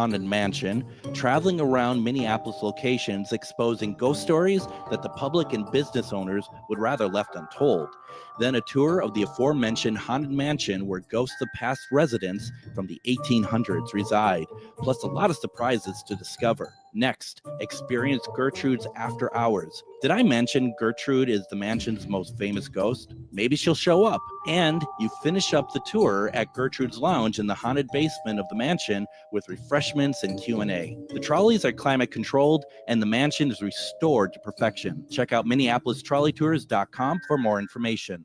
Haunted Mansion, traveling around Minneapolis locations exposing ghost stories that the public and business owners would rather left untold. Then a tour of the aforementioned Haunted Mansion where ghosts of past residents from the 1800s reside, plus a lot of surprises to discover. Next, experience Gertrude's After Hours. Did I mention Gertrude is the mansion's most famous ghost? Maybe she'll show up. And you finish up the tour at Gertrude's Lounge in the haunted basement of the mansion with refreshments and Q&A. The trolleys are climate controlled and the mansion is restored to perfection. Check out MinneapolisTrolleyTours.com for more information.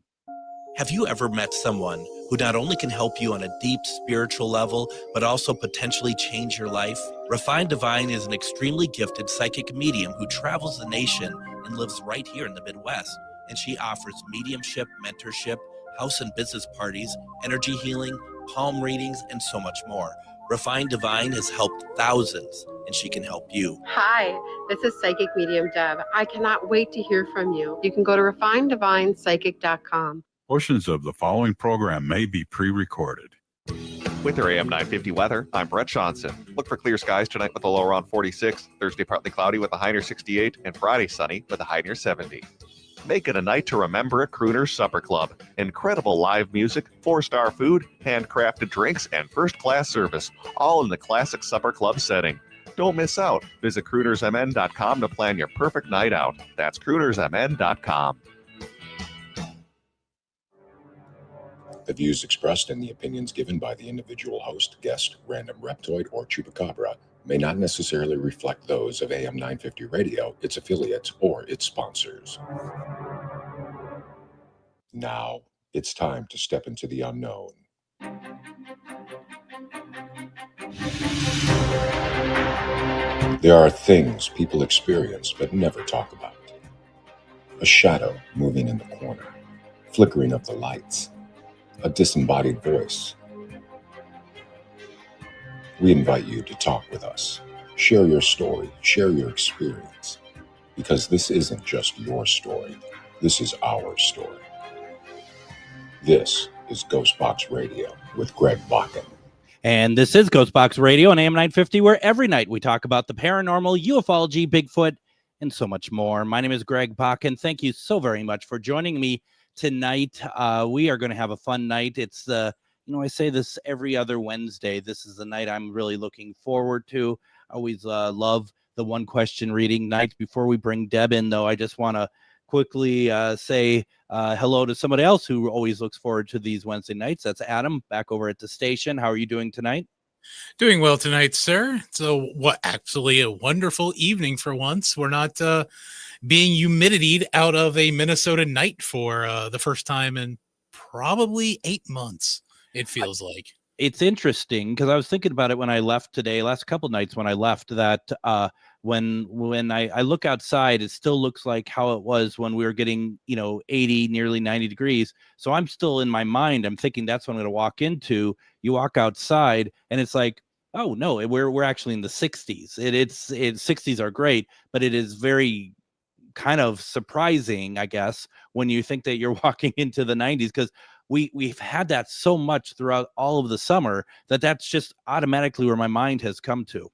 Have you ever met someone who not only can help you on a deep spiritual level, but also potentially change your life? Refined Divine is an extremely gifted psychic medium who travels the nation and lives right here in the Midwest. And she offers mediumship, mentorship, house and business parties, energy healing, palm readings, and so much more. Refined Divine has helped thousands, and she can help you. Hi, this is Psychic Medium Deb. I cannot wait to hear from you. You can go to refineddivinepsychic.com. Portions of the following program may be pre-recorded. With your AM 950 weather, I'm Brett Johnson. Look for clear skies tonight with a low around 46, Thursday partly cloudy with a high near 68, and Friday sunny with a high near 70. Make it a night to remember at Crooner's Supper Club. Incredible live music, 4-star food, handcrafted drinks, and first-class service, all in the classic supper club setting. Don't miss out. Visit croonersmn.com to plan your perfect night out. That's croonersmn.com. The views expressed and the opinions given by the individual host, guest, random reptoid, or chupacabra may not necessarily reflect those of AM 950 Radio, its affiliates, or its sponsors. Now, it's time to step into the unknown. There are things people experience but never talk about. A shadow moving in the corner, flickering of the lights, a disembodied voice. We invite you to talk with us. Share your story, share your experience, because this isn't just your story. This is our story. This is GhostBox Radio with Greg Bakun. And this is GhostBox Radio on AM 950, where every night we talk about the paranormal, ufology, Bigfoot, and so much more. My name is Greg Bakun. Thank you so very much for joining me tonight. We are going to have a fun night. It's I say this every other Wednesday. This is the night I'm really looking forward to. I always love the one question reading night. Before we bring Deb in, though, I just want to quickly say hello to somebody else who always looks forward to these Wednesday nights. That's Adam, back over at the station. How are you doing tonight? Doing well tonight, sir. So actually a wonderful evening for once. We're not being humidityed out of a Minnesota night for the first time in probably 8 months, it feels like. It's interesting because I was thinking about it when I left today, last couple nights when I left, that when I look outside, it still looks like how it was when we were getting, 80, nearly 90 degrees. So I'm still in my mind, I'm thinking that's what I'm going to walk into. You walk outside and it's like, oh no, we're actually in the 60s. It's 60s are great, but it is very kind of surprising, I guess, when you think that you're walking into the 90s, because we've had that so much throughout all of the summer that's just automatically where my mind has come to.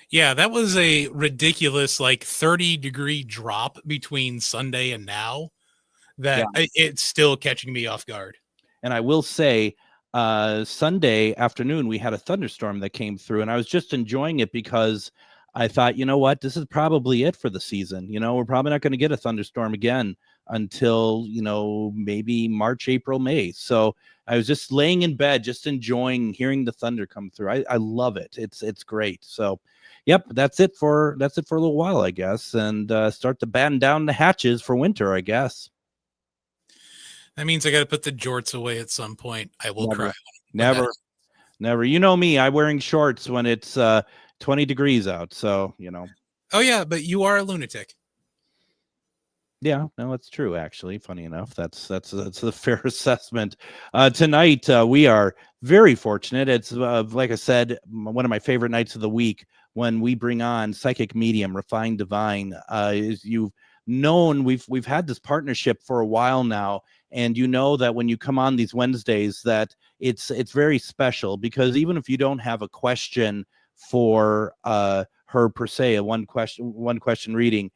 Yeah, that was a ridiculous 30-degree drop between Sunday and now that it's still catching me off guard. And I will say, Sunday afternoon, we had a thunderstorm that came through, and I was just enjoying it because I thought, you know what, this is probably it for the season. We're probably not going to get a thunderstorm again until, maybe March, April, May. So I was just laying in bed, just enjoying hearing the thunder come through. I love it. It's great. So, yep, that's it for a little while, I guess, and start to batten down the hatches for winter, I guess. That means I got to put the jorts away at some point. I will cry. Never. You know me, I'm wearing shorts when it's 20 degrees out. So, Oh, yeah, but you are a lunatic. Yeah, no, it's true, actually. Funny enough, that's a fair assessment. Tonight, we are very fortunate. It's, like I said, one of my favorite nights of the week when we bring on psychic medium, Refined Divine. As you've known, we've had this partnership for a while now, and you know that when you come on these Wednesdays that it's very special, because even if you don't have a question for her per se, a one question reading.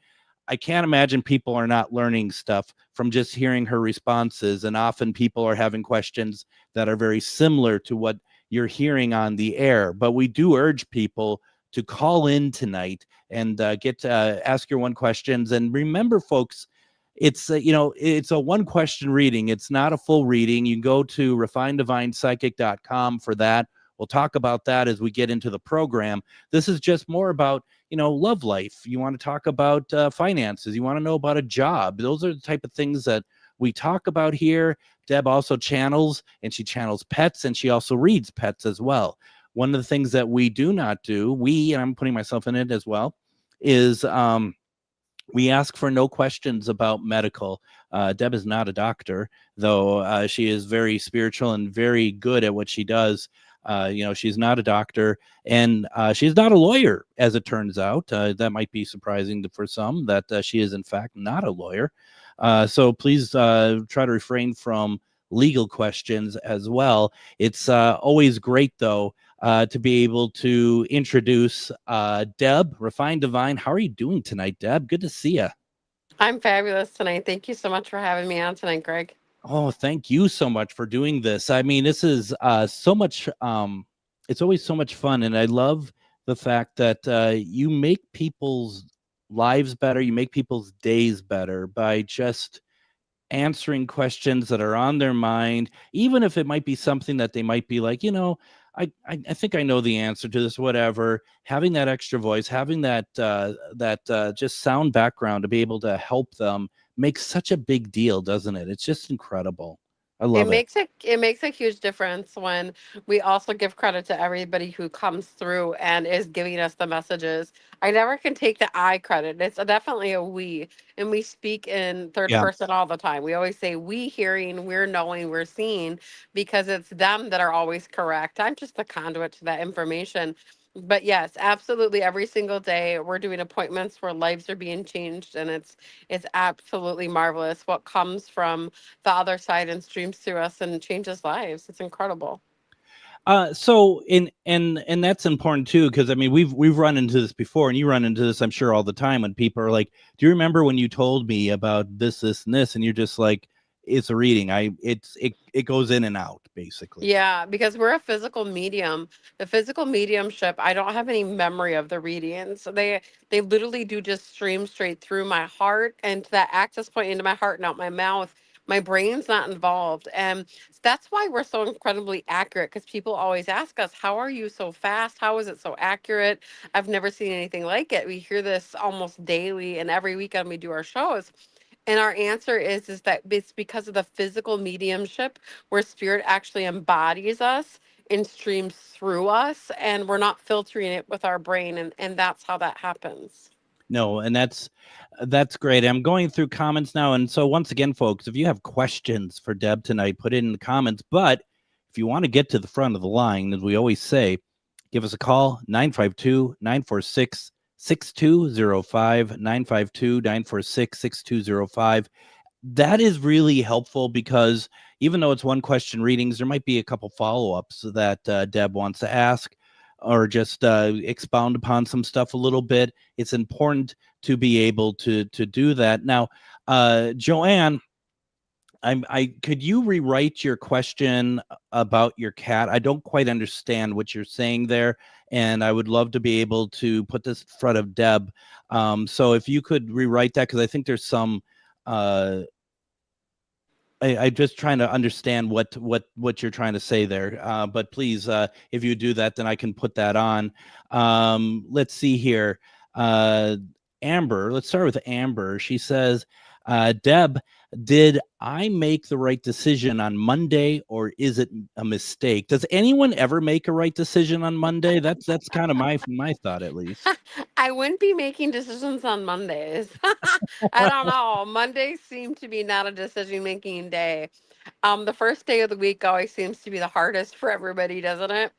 I can't imagine people are not learning stuff from just hearing her responses. And often people are having questions that are very similar to what you're hearing on the air. But we do urge people to call in tonight and get to ask your one questions. And remember, folks, it's it's a one question reading. It's not a full reading. You can go to refinedivinepsychic.com for that. We'll talk about that as we get into the program. This is just more about, love life. You want to talk about finances. You want to know about a job. Those are the type of things that we talk about here. Deb also channels, and she channels pets, and she also reads pets as well. One of the things that we do not do, and I'm putting myself in it as well, is we ask for no questions about medical. Deb is not a doctor, though she is very spiritual and very good at what she does. She's not a doctor, and she's not a lawyer, as it turns out. That might be surprising for some, that she is in fact not a lawyer. So please try to refrain from legal questions as well. It's always great, though, to be able to introduce Deb, Refined Divine. How are you doing tonight, Deb? Good to see you. I'm fabulous tonight. Thank you so much for having me on tonight, Greg. Oh, thank you so much for doing this. I mean, this is so much, it's always so much fun. And I love the fact that you make people's lives better. You make people's days better by just answering questions that are on their mind, even if it might be something that they might be like, I think I know the answer to this, whatever. Having that extra voice, having that just sound background to be able to help them makes such a big deal, doesn't it? It's just incredible. I love it. It makes a huge difference when we also give credit to everybody who comes through and is giving us the messages. I never can take the I credit. It's definitely a we, and we speak in third Yeah. person all the time. We always say we hearing, we're knowing, we're seeing, because it's them that are always correct. I'm just the conduit to that information. But yes, absolutely, every single day we're doing appointments where lives are being changed, and it's absolutely marvelous what comes from the other side and streams through us and changes lives. It's incredible. So and that's important too, because I mean we've run into this before, and you run into this, I'm sure, all the time when people are like, "Do you remember when you told me about this, and this?" And you're just like, "It's a reading. It goes in and out, basically." Yeah, because we're a physical medium. The physical mediumship, I don't have any memory of the readings. So they literally do just stream straight through my heart and to that access point into my heart and out my mouth. My brain's not involved. And that's why we're so incredibly accurate, because people always ask us, how are you so fast? How is it so accurate? I've never seen anything like it. We hear this almost daily, and every weekend we do our shows. And our answer is that it's because of the physical mediumship where spirit actually embodies us and streams through us, and we're not filtering it with our brain, and that's how that happens. No, and that's great. I'm going through comments now, and so once again, folks, if you have questions for Deb tonight, put it in the comments. But if you want to get to the front of the line, as we always say, give us a call, 952-946-6205, 952-946-6205. That is really helpful, because even though it's one question readings, there might be a couple follow-ups that Deb wants to ask, or just expound upon some stuff a little bit. It's important to be able to do that. Now, Joanne, I could you rewrite your question about your cat? I don't quite understand what you're saying there, and I would love to be able to put this in front of Deb. So if you could rewrite that, because I think there's some. I'm just trying to understand what you're trying to say there. But please, if you do that, then I can put that on. Let's see here. Amber, let's start with Amber. She says, Deb, did I make the right decision on Monday, or is it a mistake? Does anyone ever make a right decision on Monday? That's kind of my thought, at least. I wouldn't be making decisions on Mondays. I don't know. Mondays seem to be not a decision making day. The first day of the week always seems to be the hardest for everybody, doesn't it?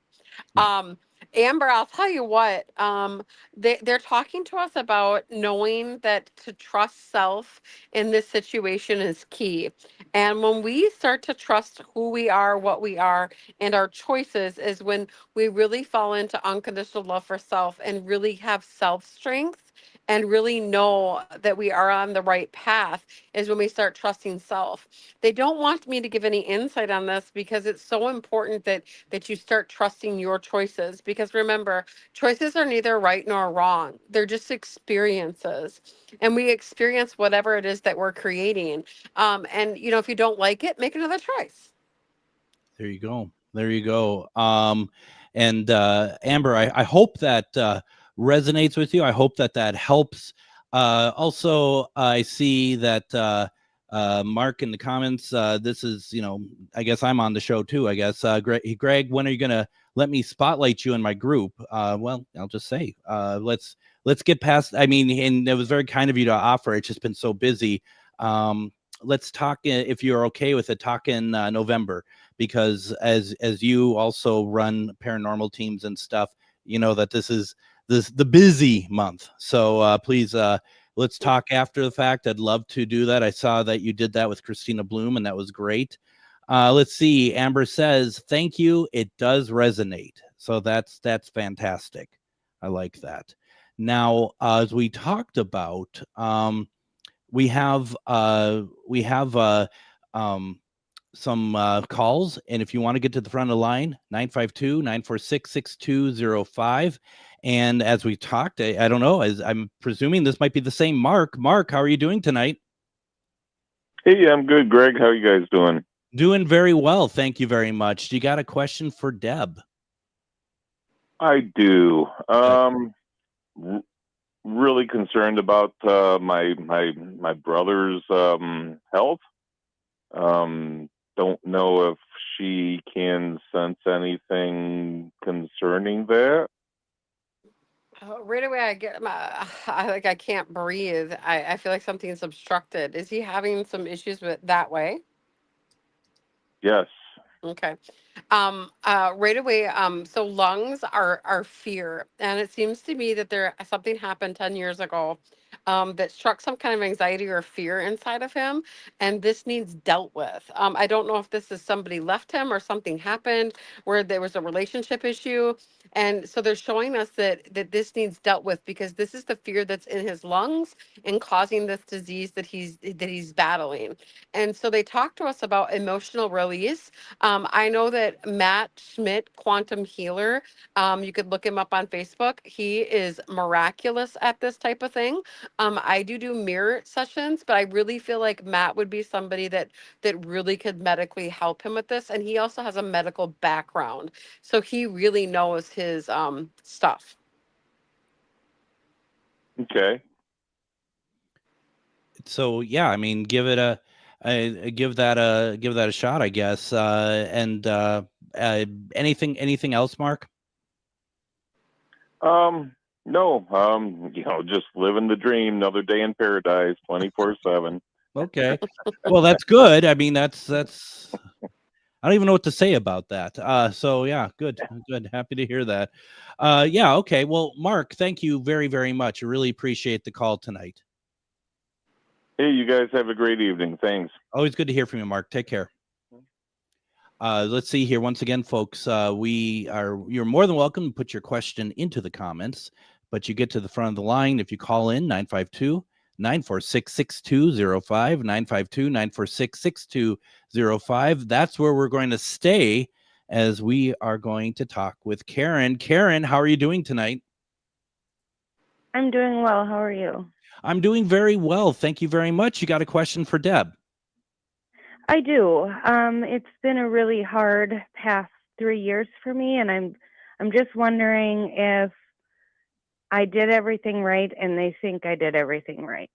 Um, Amber, I'll tell you what, they're talking to us about knowing that to trust self in this situation is key. And when we start to trust who we are, what we are, and our choices is when we really fall into unconditional love for self and really have self strength and really know that we are on the right path is when we start trusting self. They don't want me to give any insight on this because it's so important that you start trusting your choices, because remember, choices are neither right nor wrong. They're just experiences, and we experience whatever it is that we're creating. And if you don't like it, make another choice. There you go. There you go. And Amber, I hope that resonates with you. I hope that helps. Also, I see that Mark in the comments. This is, I guess I'm on the show too. I guess Greg, when are you gonna let me spotlight you in my group? Well, I'll just say, let's get past. I mean, and it was very kind of you to offer. It's just been so busy. Let's talk, if you're okay with it, talk in November, because as you also run paranormal teams and stuff, you know that this is the busy month. So please, let's talk after the fact. I'd love to do that. I saw that you did that with Christina Bloom, and that was great. Let's see. Amber says, thank you. It does resonate. So that's fantastic. I like that. Now, as we talked about, we have some calls, and if you want to get to the front of the line, 952-946-6205. And as we talked, I don't know, as I'm presuming this might be the same Mark. How are you doing tonight? Hey, I'm good, Greg. How are you guys doing? Doing very well, thank you very much. You got a question for Deb? I do. Really concerned about my brother's health. Don't know if she can sense anything concerning that. Right away, I can't breathe. I feel like something's obstructed. Is he having some issues with that way? Yes. Okay. Right away, so lungs are fear, and it seems to me that there something happened 10 years ago that struck some kind of anxiety or fear inside of him, and this needs dealt with. I don't know if this is somebody left him or something happened where there was a relationship issue, and so they're showing us that this needs dealt with because this is the fear that's in his lungs and causing this disease that he's battling. And so they talk to us about emotional release. I know that Matt Schmidt, quantum healer, you could look him up on Facebook. He is miraculous at this type of thing. I do mirror sessions, but I really feel like Matt would be somebody that really could medically help him with this. And he also has a medical background, so he really knows his stuff. Okay. So yeah, I mean, give that a shot, I guess. And anything else, Mark? No. Just living the dream. Another day in paradise, 24/7. Okay. Well, that's good. I mean, that's I don't even know what to say about that. So yeah, good. Happy to hear that. Yeah, okay. Well, Mark, thank you very, very much. I really appreciate the call tonight. Hey, you guys have a great evening. Thanks. Always good to hear from you, Mark. Take care. Let's see here. Once again, folks, you're more than welcome to put your question into the comments, but you get to the front of the line if you call in 952-946-6205, 952-946-6205. That's where we're going to stay, as we are going to talk with Karen. Karen, how are you doing tonight? I'm doing well. How are you? I'm doing very well. Thank you very much. You got a question for Deb? I do. It's been a really hard past 3 years for me, and I'm just wondering if I did everything right and they think I did everything right.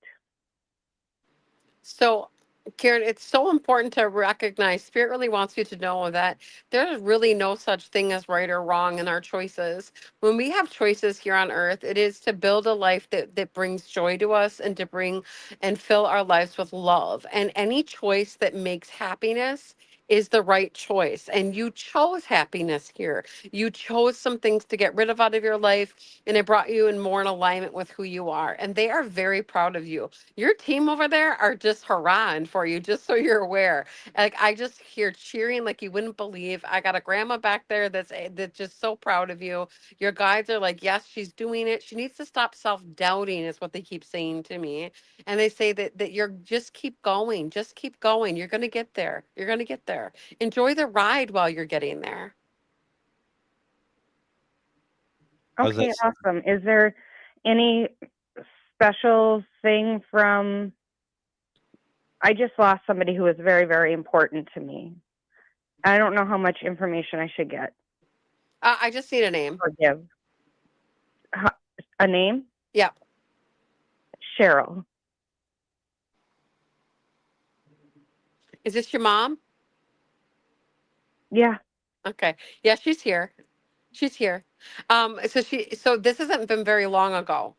So, Karen, it's so important to recognize Spirit really wants you to know that there's really no such thing as right or wrong in our choices. When we have choices here on earth, it is to build a life that brings joy to us and to bring and fill our lives with love. And any choice that makes happiness is the right choice. And you chose happiness here. You chose some things to get rid of out of your life, and it brought you in more in alignment with who you are. And they are very proud of you. Your team over there are just hurrahing for you, just so you're aware. Like, I just hear cheering like you wouldn't believe. I got a grandma back there that's just so proud of you. Your guides are like, yes, she's doing it. She needs to stop self-doubting, is what they keep saying to me. And they say that you're just keep going. Just keep going. You're going to get there. You're going to get there. Enjoy the ride while you're getting there. How's Okay, that? awesome. Is there any special thing from? I just lost somebody who was very, very important to me. I don't know how much information I should get I just need a name. or give. A name? Yeah. Cheryl. Is this your mom? Yeah. Okay. Yeah, she's here. She's here. So this hasn't been very long ago.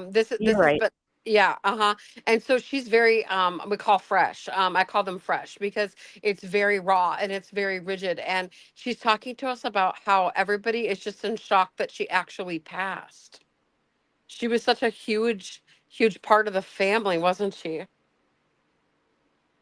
This You're has right. been, yeah, uh-huh. And so she's very we call fresh. I call them fresh because it's very raw and it's very rigid. And she's talking to us about how everybody is just in shock that she actually passed. She was such a huge, huge part of the family, wasn't she?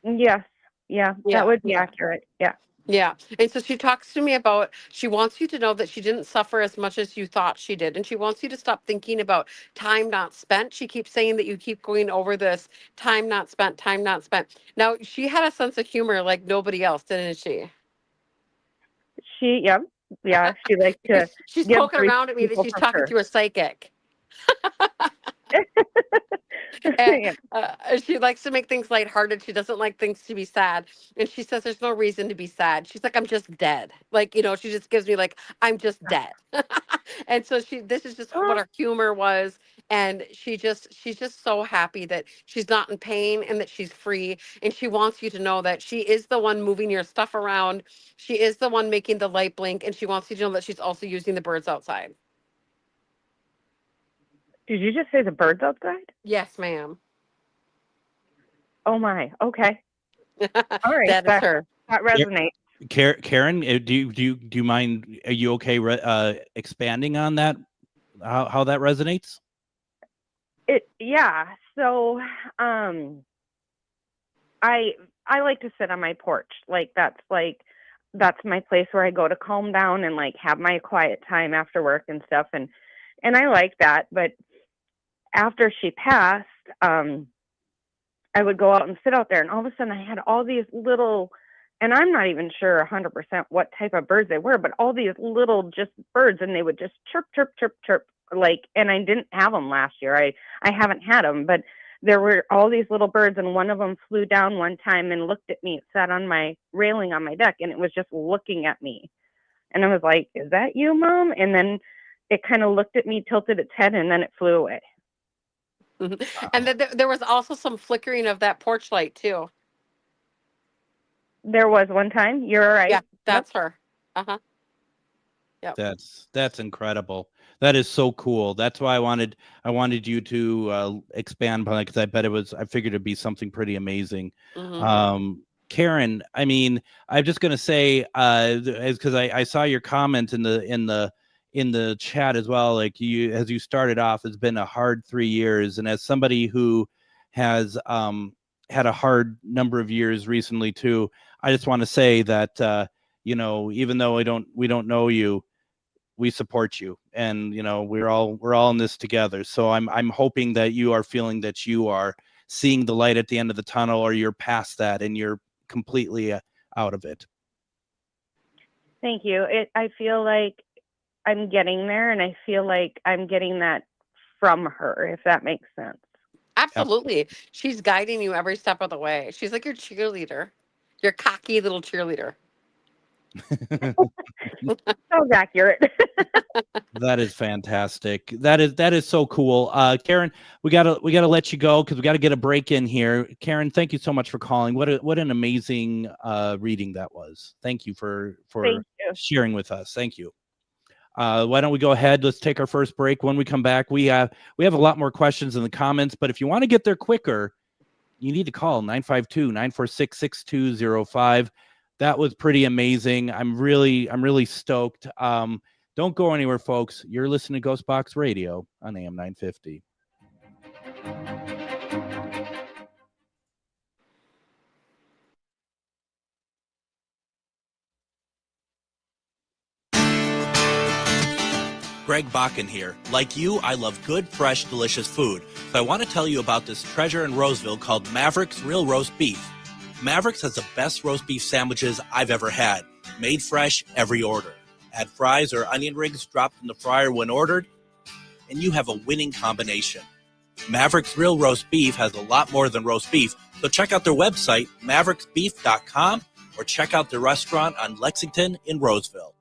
Yes. Yeah. Yeah. That would be Yeah. accurate. Yeah. Yeah. And so she talks to me about, she wants you to know that she didn't suffer as much as you thought she did. And she wants you to stop thinking about time not spent. She keeps saying that you keep going over this time not spent, time not spent. Now, she had a sense of humor like nobody else, didn't she? Yeah. Yeah. She likes to She's give poking grief around to at me that people she's for talking sure. to a psychic. Yeah. She likes to make things lighthearted. She doesn't like things to be sad. And she says there's no reason to be sad. She's like, I'm just dead. Like, she just gives me like, I'm just dead. And so this is just what her humor was. And she's just so happy that she's not in pain and that she's free. And she wants you to know that she is the one moving your stuff around. She is the one making the light blink. And she wants you to know that she's also using the birds outside. Did you just say the birds outside? Yes, ma'am. Oh my. Okay. All right. That is her. That resonates. Karen, do you mind? Are you okay expanding on that? How that resonates? Yeah. So, I like to sit on my porch. That's my place where I go to calm down and like have my quiet time after work and stuff. And I like that. But after she passed, I would go out and sit out there, and all of a sudden I had all these little, and I'm not even sure 100% what type of birds they were, but all these little just birds, and they would just chirp, chirp, chirp, chirp, like, and I didn't have them last year. I haven't had them, but there were all these little birds, and one of them flew down one time and looked at me. It sat on my railing on my deck, and it was just looking at me. And I was like, is that you, Mom? And then it kind of looked at me, tilted its head, and then it flew away. And then there was also some flickering of that porch light too. There was one time. You're right. Yeah, that's her. Uh-huh. Yep. That's incredible. That is so cool. That's why I wanted you to expand upon it, because I figured it'd be something pretty amazing. Mm-hmm. Karen, I mean, I'm just gonna say, because I saw your comment in the chat as well. Like, as you started off, it's been a hard 3 years, and as somebody who has had a hard number of years recently too, I just want to say that even though we don't know you, we support you, and we're all in this together. So I'm hoping that you are feeling that you are seeing the light at the end of the tunnel, or you're past that and you're completely out of it. Thank you. I feel like I'm getting there, and I feel like I'm getting that from her, if that makes sense. Absolutely. She's guiding you every step of the way. She's like your cheerleader, your cocky little cheerleader. So accurate. That is fantastic. That is so cool. Karen, we gotta let you go because we gotta get a break in here. Karen, thank you so much for calling. What an amazing reading that was. Thank you for Thank you. sharing with us. Thank you. Why don't we go ahead? Let's take our first break. When we come back, we have a lot more questions in the comments, but if you want to get there quicker, you need to call 952-946-6205. That was pretty amazing. I'm really stoked. Don't go anywhere, folks. You're listening to GhostBox Radio on AM 950. Greg Bakun here. Like you, I love good, fresh, delicious food. So I want to tell you about this treasure in Roseville called Maverick's Real Roast Beef. Maverick's has the best roast beef sandwiches I've ever had. Made fresh every order. Add fries or onion rings dropped in the fryer when ordered, and you have a winning combination. Maverick's Real Roast Beef has a lot more than roast beef, so check out their website, mavericksbeef.com, or check out their restaurant on Lexington in Roseville.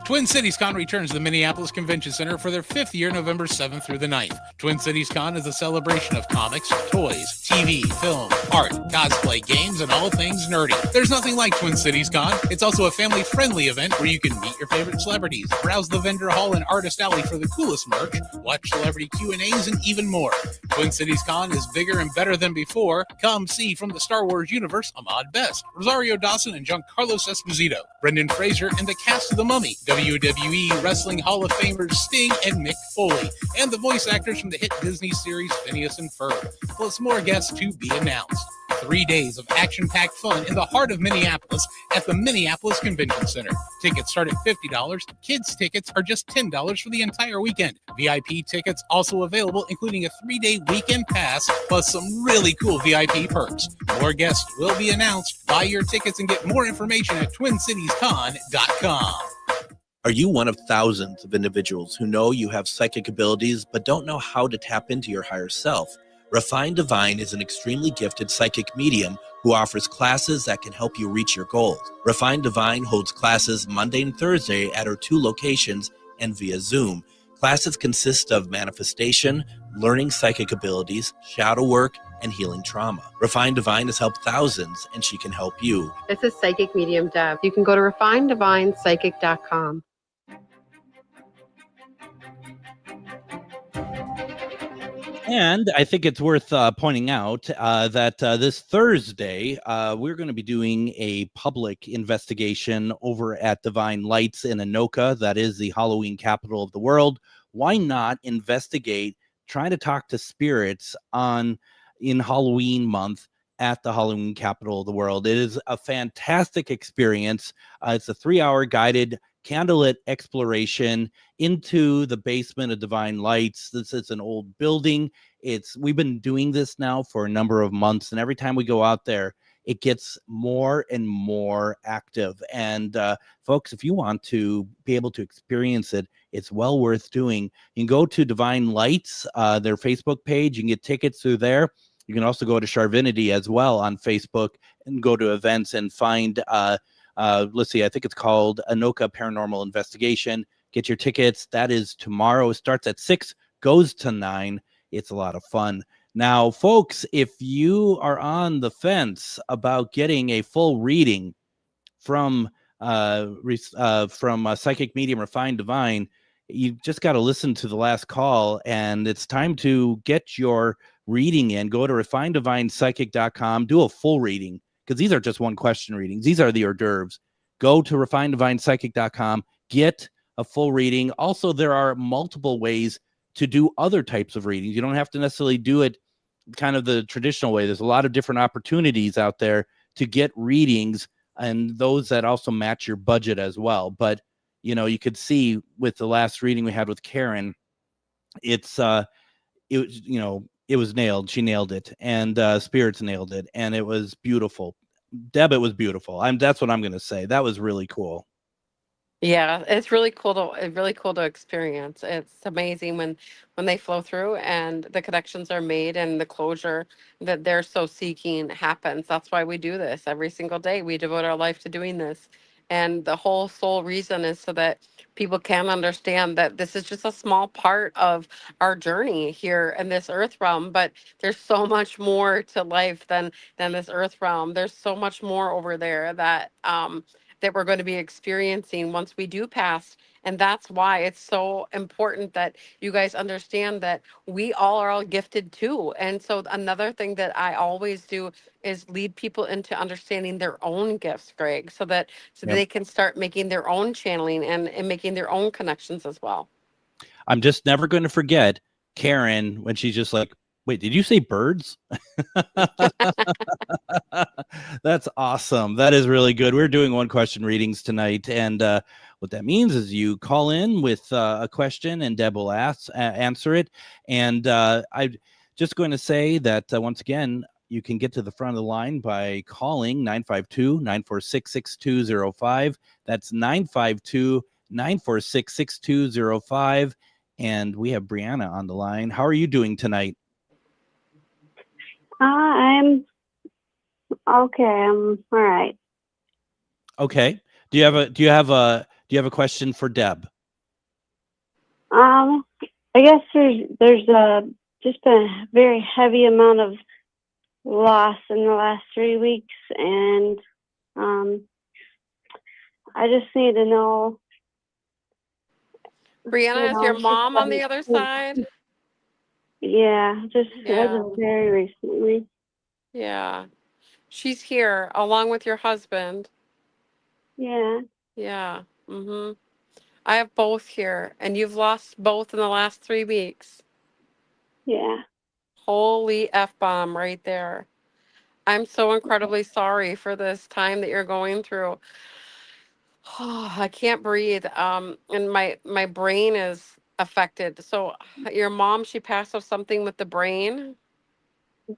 Twin Cities Con returns to the Minneapolis Convention Center for their 5th year, November 7th through the 9th. Twin Cities Con is a celebration of comics, toys, TV, film, art, cosplay, games, and all things nerdy. There's nothing like Twin Cities Con. It's also a family-friendly event where you can meet your favorite celebrities, browse the vendor hall and artist alley for the coolest merch, watch celebrity Q&As, and even more. Twin Cities Con is bigger and better than before. Come see from the Star Wars universe Ahmad Best, Rosario Dawson and Giancarlo Esposito, Brendan Fraser, and the cast of The Mummy, WWE Wrestling Hall of Famers Sting and Mick Foley, and the voice actors from the hit Disney series Phineas and Ferb, plus more guests to be announced. 3 days of action-packed fun in the heart of Minneapolis at the Minneapolis Convention Center. Tickets start at $50. Kids' tickets are just $10 for the entire weekend. VIP tickets also available, including a 3-day weekend pass, plus some really cool VIP perks. More guests will be announced. Buy your tickets and get more information at TwinCitiesCon.com. Are you one of thousands of individuals who know you have psychic abilities but don't know how to tap into your higher self? Refined Divine is an extremely gifted psychic medium who offers classes that can help you reach your goals. Refined Divine holds classes Monday and Thursday at her 2 locations and via Zoom. Classes consist of manifestation, learning psychic abilities, shadow work, and healing trauma. Refined Divine has helped thousands, and she can help you. This is Psychic Medium Deb. You can go to refinedivinepsychic.com. And I think it's worth pointing out that this Thursday, we're going to be doing a public investigation over at Divine Lights in Anoka. That is the Halloween capital of the world. Why not investigate, trying to talk to spirits in Halloween month at the Halloween capital of the world? It is a fantastic experience. It's a 3-hour guided candlelit exploration into the basement of Divine Lights. This is an old building. We've been doing this now for a number of months, and every time we go out there, it gets more and more active. And folks, if you want to be able to experience it, it's well worth doing. You can go to Divine Lights, their Facebook page. You can get tickets through there. You can also go to Charvinity as well on Facebook and go to events and find let's see, I think it's called Anoka Paranormal Investigation. Get your tickets. That is tomorrow. It starts at 6, goes to 9. It's a lot of fun. Now, folks, if you are on the fence about getting a full reading from Psychic Medium Refined Divine, you just got to listen to the last call, and it's time to get your reading in. Go to refinedivinepsychic.com, do a full reading, because these are just one question readings. These are the hors d'oeuvres. Go to refinedivinepsychic.com, get a full reading. Also, there are multiple ways to do other types of readings. You don't have to necessarily do it kind of the traditional way. There's a lot of different opportunities out there to get readings, and those that also match your budget as well. But, you know, you could see with the last reading we had with Karen, it was nailed. She nailed it, and spirits nailed it, and it was beautiful. Deb, it was beautiful. That's what I'm going to say. That was really cool. Yeah, it's really cool to experience. It's amazing when they flow through and the connections are made and the closure that they're so seeking happens. That's why we do this every single day. We devote our life to doing this. And the whole sole reason is so that people can understand that this is just a small part of our journey here in this earth realm, but there's so much more to life than this earth realm. There's so much more over there that that we're going to be experiencing once we do pass. And that's why it's so important that you guys understand that we all are all gifted too. And so another thing that I always do is lead people into understanding their own gifts, Greg, so that Yep. they can start making their own channeling and making their own connections as well. I'm just never going to forget Karen when she's just like, wait, did you say birds? That's awesome. That is really good. We're doing one question readings tonight. And what that means is you call in with a question and Deb will answer it. And I'm just going to say that once again, you can get to the front of the line by calling 952-946-6205. That's 952-946-6205. And we have Brianna on the line. How are you doing tonight? I'm okay. I'm all right. Okay. Do you have a question for Deb? I guess there's just a very heavy amount of loss in the last 3 weeks, and I just need to know. Brianna, is your mom on the other side? Yeah, just Yeah. very recently. Yeah. She's here along with your husband. Yeah. Yeah. Mm-hmm. I have both here, and you've lost both in the last 3 weeks. Yeah. Holy F-bomb right there. I'm so incredibly sorry for this time that you're going through. Oh, I can't breathe. And my brain is affected. So your mom, she passed of something with the brain.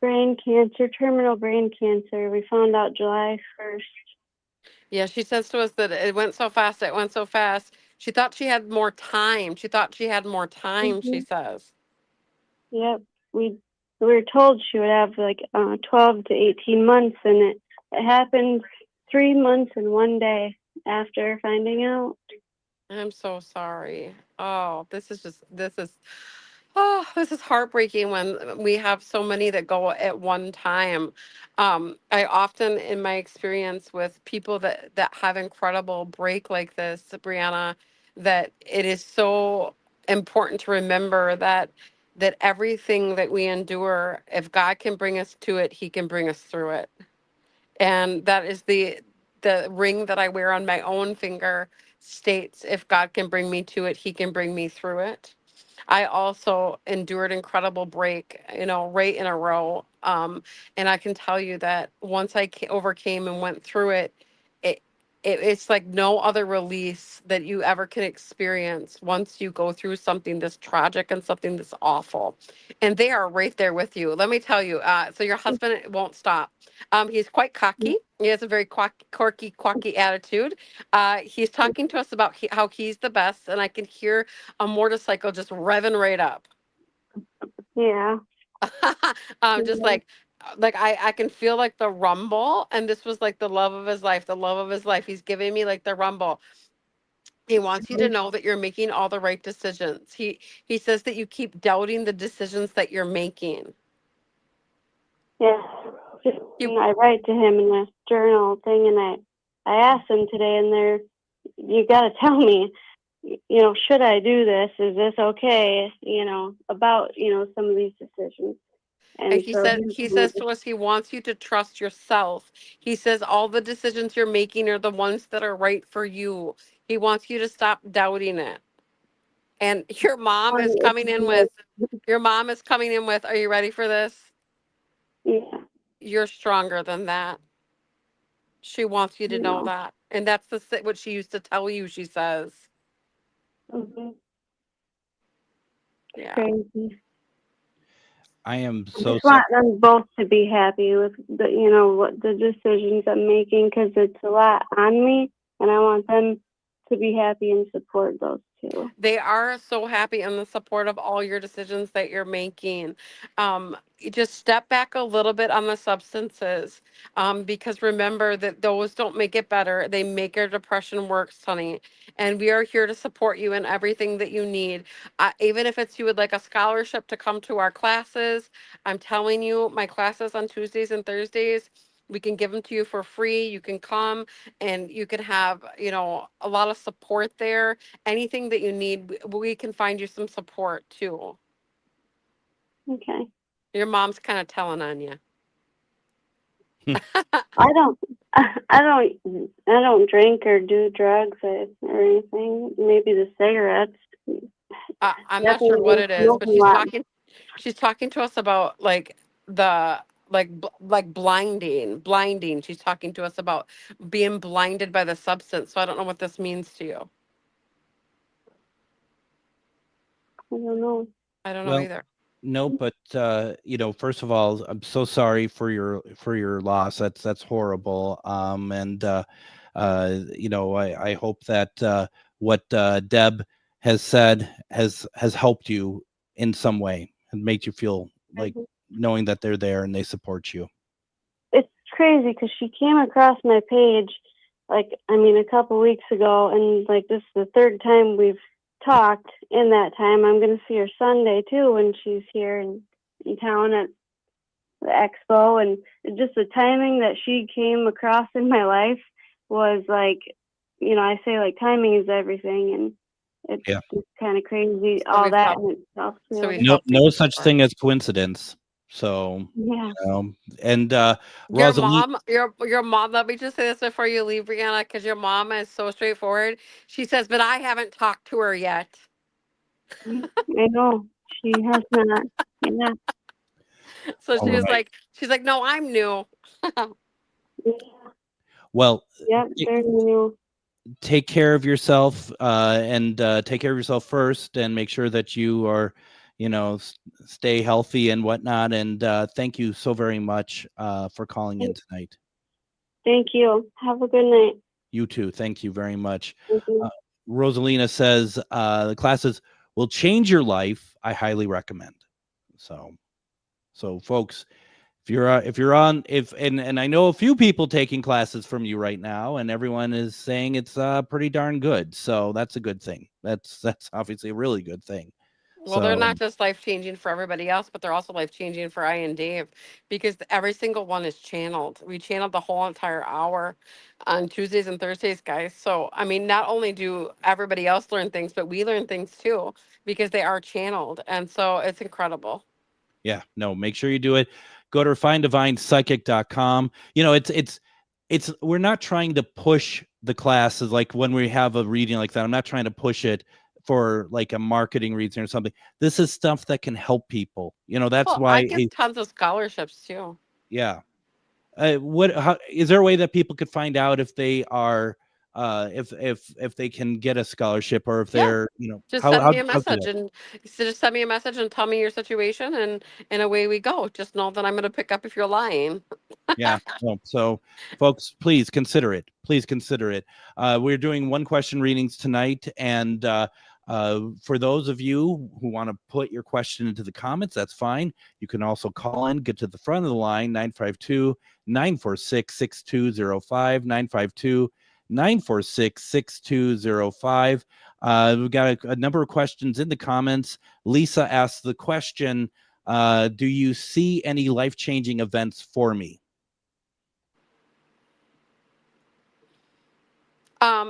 Brain cancer, terminal brain cancer. We found out July 1st. Yeah, she says to us that it went so fast. It went so fast. She thought she had more time. She Mm-hmm. says. Yep. We were told she would have like 12 to 18 months, and it happened 3 months and 1 day after finding out. I'm so sorry. Oh, this is heartbreaking when we have so many that go at one time. I often, in my experience with people that have incredible break like this, Brianna, that it is so important to remember that everything that we endure, if God can bring us to it, He can bring us through it. And that is the ring that I wear on my own finger states, if God can bring me to it, He can bring me through it. I also endured incredible break, right in a row. And I can tell you that once I overcame and went through it, it, it's like no other release that you ever can experience once you go through something this tragic and something this awful. And they are right there with you. Let me tell you. So your husband won't stop. He's quite cocky. He has a very quirky attitude. He's talking to us about how he's the best, and I can hear a motorcycle just revving right up. Yeah. Just like I can feel like the rumble, and this was like the love of his life, the love of his life. He's giving me like the rumble. He wants you to know that you're making all the right decisions. He says that you keep doubting the decisions that you're making. Yeah. I write to him in a journal thing, and I asked him today, and you got to tell me, should I do this? Is this okay? About, some of these decisions. And he says to us, he wants you to trust yourself. He says all the decisions you're making are the ones that are right for you. He wants you to stop doubting it. And your mom is coming in with, are you ready for this? Yeah. You're stronger than that. She wants you to know that. And that's what she used to tell you, she says. Mm-hmm. Yeah. Crazy. I am I so just want them both to be happy with what the decisions I'm making, because it's a lot on me, and I want them to be happy and support those two. They are so happy in the support of all your decisions that you're making. You just step back a little bit on the substances, because remember that those don't make it better. They make your depression worse, honey. And we are here to support you in everything that you need. Even if you would like a scholarship to come to our classes, I'm telling you, my classes on Tuesdays and Thursdays, We can give them to you for free. You can come and you can have, you know, a lot of support there. Anything that you need, we can find you some support too. Okay. Your mom's kind of telling on you. I don't, I don't drink or do drugs or anything. Maybe the cigarettes. I'm not sure what it is, Definitely but smoke a lot. she's talking to us about like like blinding. She's talking to us about being blinded by the substance. So I don't know what this means to you. I don't know. I don't know Well, either. no, but you know, first of all, I'm so sorry for your loss. That's horrible. And you know, I hope that what Deb has said has helped you in some way and made you feel like knowing that they're there and they support you. It's crazy because she came across my page, like, I mean, a couple weeks ago, and like this is the third time we've talked in that time. I'm going to see her Sunday too when she's here in town at the expo, and just the timing that she came across in my life was like, you know, I say like timing is everything, and it's just kind of crazy, So all we've that helped- in itself. so we've Really. No, helped you no such before. thing as coincidence. So Yeah. you know, and Your Rosalie, mom, your mom, let me just say this before you leave, Brianna, because your mom is so straightforward. She says, but I haven't talked to her yet. I know she has not. Yeah. So all right. she's like, no, I'm new. Well, Yep, very new. take care of yourself and take care of yourself first and make sure that you are, you know, stay healthy and whatnot. And thank you so very much for calling in tonight. Thank you. Have a good night. You too. Thank you very much. Thank you. Rosalina says the classes will change your life. I highly recommend. So folks, if you're on and I know a few people taking classes from you right now, and everyone is saying it's pretty darn good. So that's a good thing. That's obviously a really good thing. Well, they're not just life changing for everybody else, but they're also life changing for I and Dave, because every single one is channeled. We channeled the whole entire hour on Tuesdays and Thursdays, guys. So, I mean, not only do everybody else learn things, but we learn things too, because they are channeled. And so it's incredible. Yeah, no, make sure you do it. Go to refinedivinepsychic.com. You know, it's we're not trying to push the classes like when we have a reading like that. I'm not trying to push it for like a marketing reason or something. This is stuff that can help people. You know, that's Well, why I give tons of scholarships too. yeah. How is there a way that people could find out if they are if they can get a scholarship, or if they're, you know, Just send me a how's message that? and just send me a message and tell me your situation, and away we go. Just know that I'm going to pick up if you're lying. Yeah. No, so folks, please consider it. Please consider it. We're doing one question readings tonight. And for those of you who want to put your question into the comments, that's fine. You can also call in, get to the front of the line, 952-946-6205, 952-946-6205. We've got a number of questions in the comments. Lisa asked the question, do you see any life-changing events for me?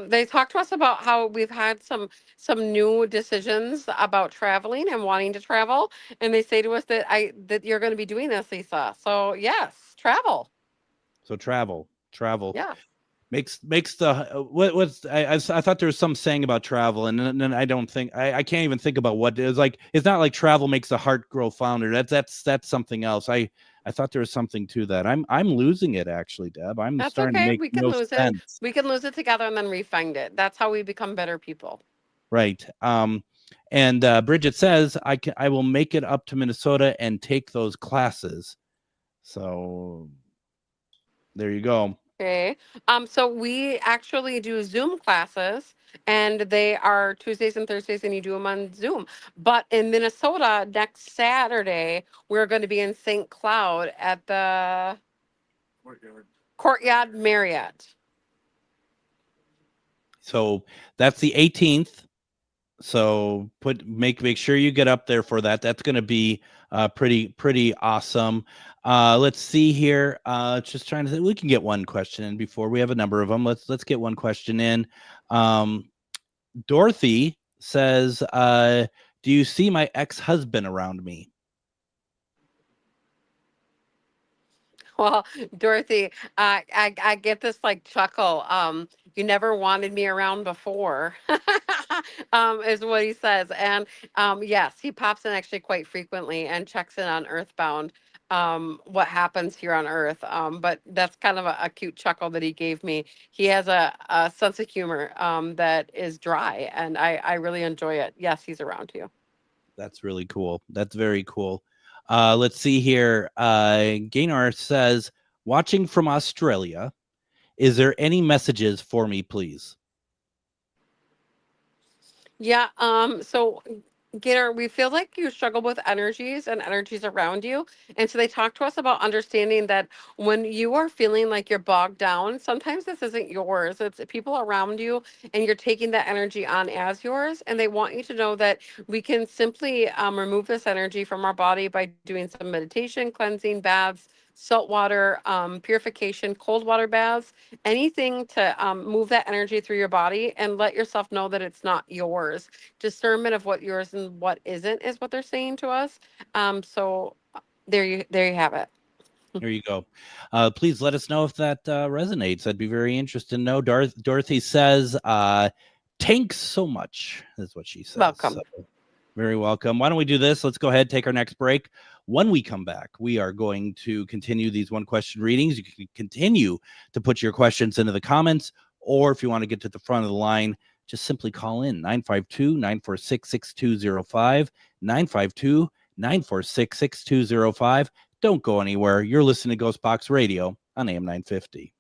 They talked to us about how we've had some new decisions about traveling and wanting to travel, and they say to us that you're going to be doing this, Lisa. So yes, travel. So travel. Yeah. Makes the what's I thought there was some saying about travel, and then I don't think I can't even think about what it is. Like, it's not like travel makes the heart grow fonder. That's something else. I thought there was something to that. I'm losing it, actually, Deb. I'm That's starting to okay. make We can no lose it. sense. We can lose it together and then refind it. That's how we become better people. Right. And Bridget says I will make it up to Minnesota and take those classes. So there you go. Okay. So we actually do Zoom classes, and they are Tuesdays and Thursdays, and you do them on Zoom. But in Minnesota, next Saturday, we're going to be in St. Cloud at the Courtyard Marriott. So that's the 18th. So make sure you get up there for that. That's going to be pretty awesome. Let's see here. Just trying to think. We can get one question in before we have a number of them. Let's get one question in. Dorothy says, "Do you see my ex-husband around me?" Well, Dorothy, I get this like chuckle. You never wanted me around before, is what he says. And yes, he pops in actually quite frequently and checks in on Earthbound, what happens here on Earth. But that's kind of a cute chuckle that he gave me. He has a sense of humor that is dry, and I really enjoy it. Yes, he's around you. That's really cool. That's very cool. Let's see here. Gaynor says, watching from Australia, is there any messages for me, please? Yeah. So, Gator, we feel like you struggle with energies and energies around you. And so they talk to us about understanding that when you are feeling like you're bogged down, sometimes this isn't yours. It's people around you, and you're taking that energy on as yours. And they want you to know that we can simply remove this energy from our body by doing some meditation, cleansing, baths, salt water, purification, cold water baths, anything to move that energy through your body and let yourself know that it's not yours. Discernment of what yours and what isn't is what they're saying to us. So there you have it. There you go. Please let us know if that resonates. I'd be very interested to know. Dorothy says, "Thanks so much," is what she says. Welcome. So, very welcome. Why don't we do this? Let's go ahead, take our next break. When we come back, we are going to continue these one question readings. You can continue to put your questions into the comments, or if you want to get to the front of the line, just simply call in 952-946-6205, 952-946-6205. Don't go anywhere. You're listening to GhostBox Radio on AM 950.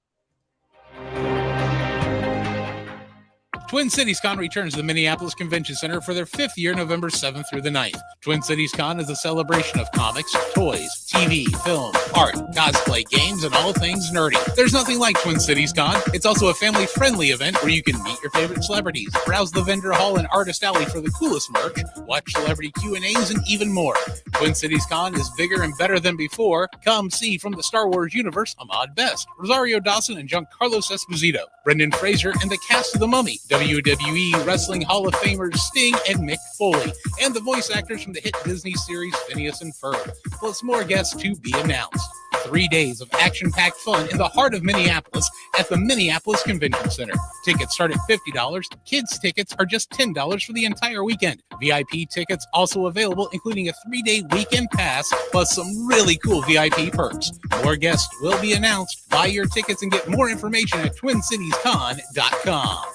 Twin Cities Con returns to the Minneapolis Convention Center for their 5th year, November 7th through the 9th. Twin Cities Con is a celebration of comics, toys, TV, film, art, cosplay, games, and all things nerdy. There's nothing like Twin Cities Con. It's also a family-friendly event where you can meet your favorite celebrities, browse the vendor hall and artist alley for the coolest merch, watch celebrity Q&As, and even more. Twin Cities Con is bigger and better than before. Come see from the Star Wars universe Ahmad Best, Rosario Dawson and Giancarlo Esposito, Brendan Fraser, and the cast of The Mummy, WWE Wrestling Hall of Famers Sting and Mick Foley, and the voice actors from the hit Disney series Phineas and Ferb, plus more guests to be announced. 3 days of action-packed fun in the heart of Minneapolis at the Minneapolis Convention Center. Tickets start at $50. Kids tickets are just $10 for the entire weekend. VIP tickets also available, including a 3-day weekend pass, plus some really cool VIP perks. More guests will be announced. Buy your tickets and get more information at TwinCitiesCon.com.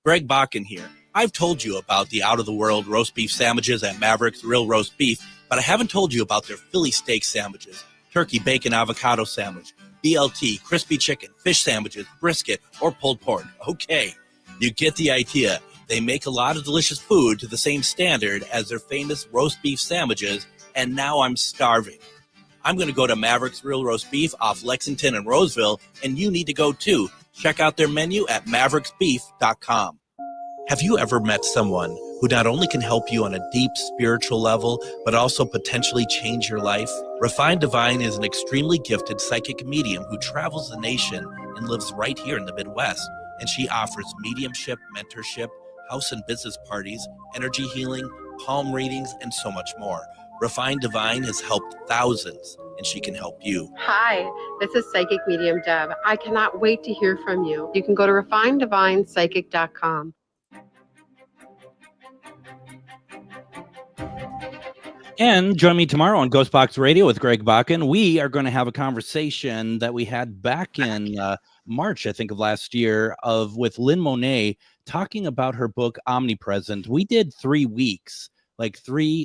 Greg Bakun here. I've told you about the out-of-the-world roast beef sandwiches at Maverick's Real Roast Beef, but I haven't told you about their Philly steak sandwiches, turkey bacon avocado sandwich, BLT, crispy chicken, fish sandwiches, brisket, or pulled pork. Okay, you get the idea. They make a lot of delicious food to the same standard as their famous roast beef sandwiches, and now I'm starving. I'm going to go to Maverick's Real Roast Beef off Lexington and Roseville, and you need to go too. Check out their menu at mavericksbeef.com. Have you ever met someone who not only can help you on a deep spiritual level, but also potentially change your life? Refined Divine is an extremely gifted psychic medium who travels the nation and lives right here in the Midwest. And she offers mediumship, mentorship, house and business parties, energy healing, palm readings, and so much more. Refined Divine has helped thousands, and she can help you. Hi, this is Psychic Medium Deb. I cannot wait to hear from you. You can go to refineddivinepsychic.com. And join me tomorrow on GhostBox Radio with Greg Bakun. We are going to have a conversation that we had back in March, I think, of last year, with Lynn Monet talking about her book Omnipresent. We did 3 weeks,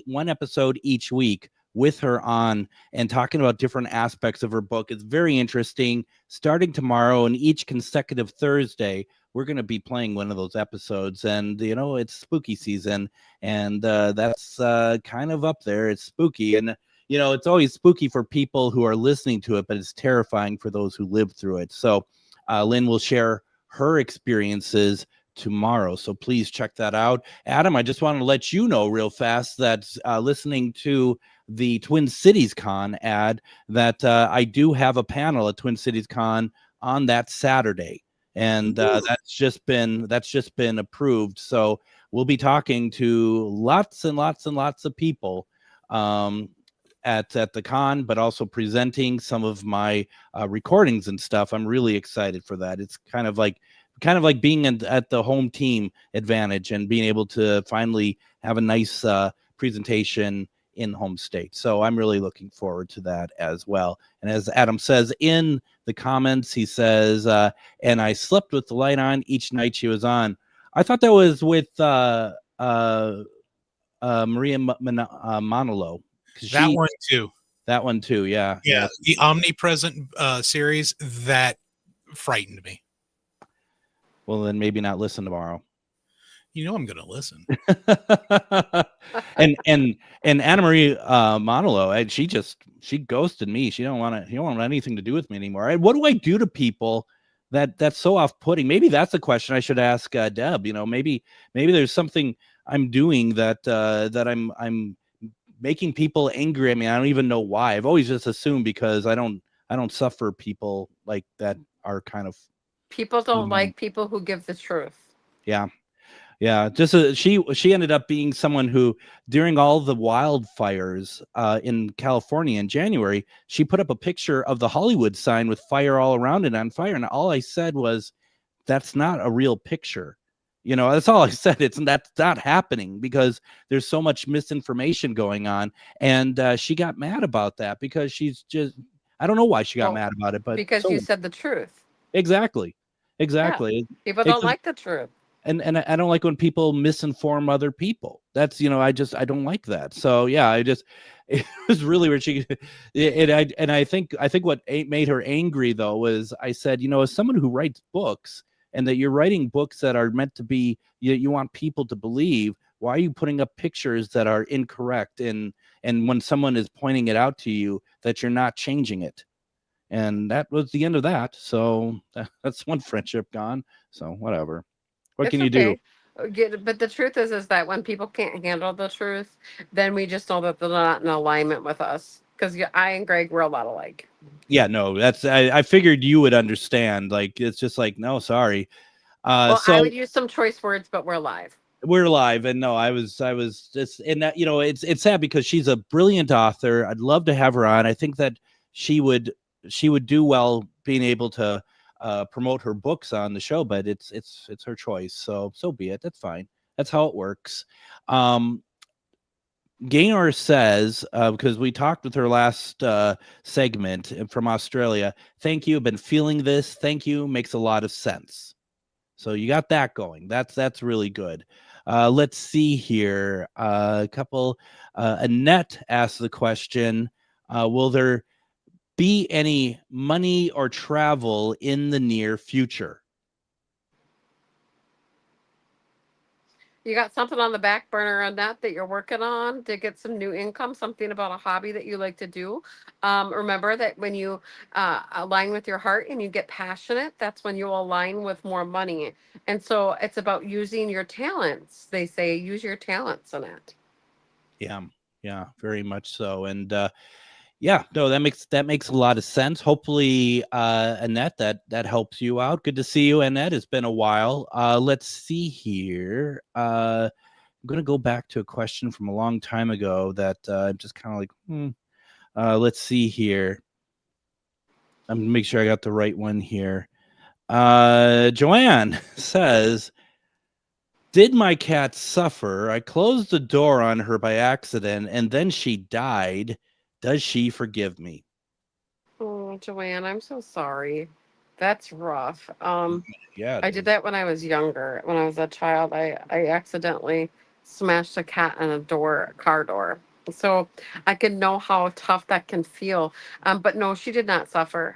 one episode each week with her on and talking about different aspects of her book. It's very interesting. Starting tomorrow and each consecutive Thursday, we're going to be playing one of those episodes. And, it's spooky season, and that's kind of up there. It's spooky. And, it's always spooky for people who are listening to it, but it's terrifying for those who live through it. So Lynn will share her experiences tomorrow. So please check that out. Adam, I just want to let you know real fast that listening to the Twin Cities Con ad, that I do have a panel at Twin Cities Con on that Saturday. And that's just been approved. So we'll be talking to lots and lots and lots of people at the con, but also presenting some of my recordings and stuff. I'm really excited for that. It's kind of like being at the home team advantage and being able to finally have a nice presentation in home state. So I'm really looking forward to that as well. And as Adam says in the comments, he says, and I slept with the light on each night she was on. I thought that was with Maria Manolo. That one too. Yeah. Yeah. The Omnipresent series that frightened me. Well, then maybe not listen tomorrow. You know I'm going to listen. and Anna Marie Manolo, she ghosted me. She don't want anything to do with me anymore. What do I do to people that's so off-putting? Maybe that's a question I should ask Deb. You know, maybe there's something I'm doing that I'm making people angry. I mean, I don't even know why. I've always just assumed because I don't suffer people like that are kind of. People don't like people who give the truth. Yeah. Yeah, just she ended up being someone who, during all the wildfires in California in January, she put up a picture of the Hollywood sign with fire all around it on fire, and all I said was, "That's not a real picture." You know, that's all I said. That's not happening because there's so much misinformation going on, and she got mad about that because she's just, I don't know why she got mad about it, but because you said the truth. Exactly. Yeah. People don't like the truth. And I don't like when people misinform other people. That's, you know, I don't like that. So yeah, it was really weird. I think what made her angry though was I said, you know, as someone who writes books and that you're writing books that are meant to be, you want people to believe, why are you putting up pictures that are incorrect? And when someone is pointing it out to you that you're not changing it. And that was the end of that. So that's one friendship gone. So whatever. What can you do? But the truth is that when people can't handle the truth, then we just know that they're not in alignment with us. Because I and Greg, we're a lot alike. Yeah, no, I figured you would understand. Like, it's just like, no, sorry. So I would use some choice words, but we're live. We're live, and no, I was just in that. You know, it's sad because she's a brilliant author. I'd love to have her on. I think that she would do well being able to promote her books on the show, but it's her choice. So be it. That's fine. That's how it works. Gaynor says, because we talked with her last segment from Australia, thank you. Been feeling this. Thank you. Makes a lot of sense. So you got that going. That's really good. Let's see here. A couple. Annette asked the question, will there be any money or travel in the near future? You got something on the back burner on that you're working on to get some new income, something about a hobby that you like to do. Remember that when you align with your heart and you get passionate, that's when you align with more money. And so it's about using your talents. They say use your talents in it. Yeah, very much so. And yeah, no, that makes a lot of sense. Hopefully, Annette, that helps you out. Good to see you, Annette. It's been a while. Let's see here. I'm going to go back to a question from a long time ago that I'm just kind of like, let's see here. I'm going to make sure I got the right one here. Joanne says, did my cat suffer? I closed the door on her by accident, and then she died. Does she forgive me? Oh, Joanne, I'm so sorry. That's rough. Yeah, I did that when I was younger. When I was a child, I accidentally smashed a cat in a car door. So I can know how tough that can feel. But no, she did not suffer.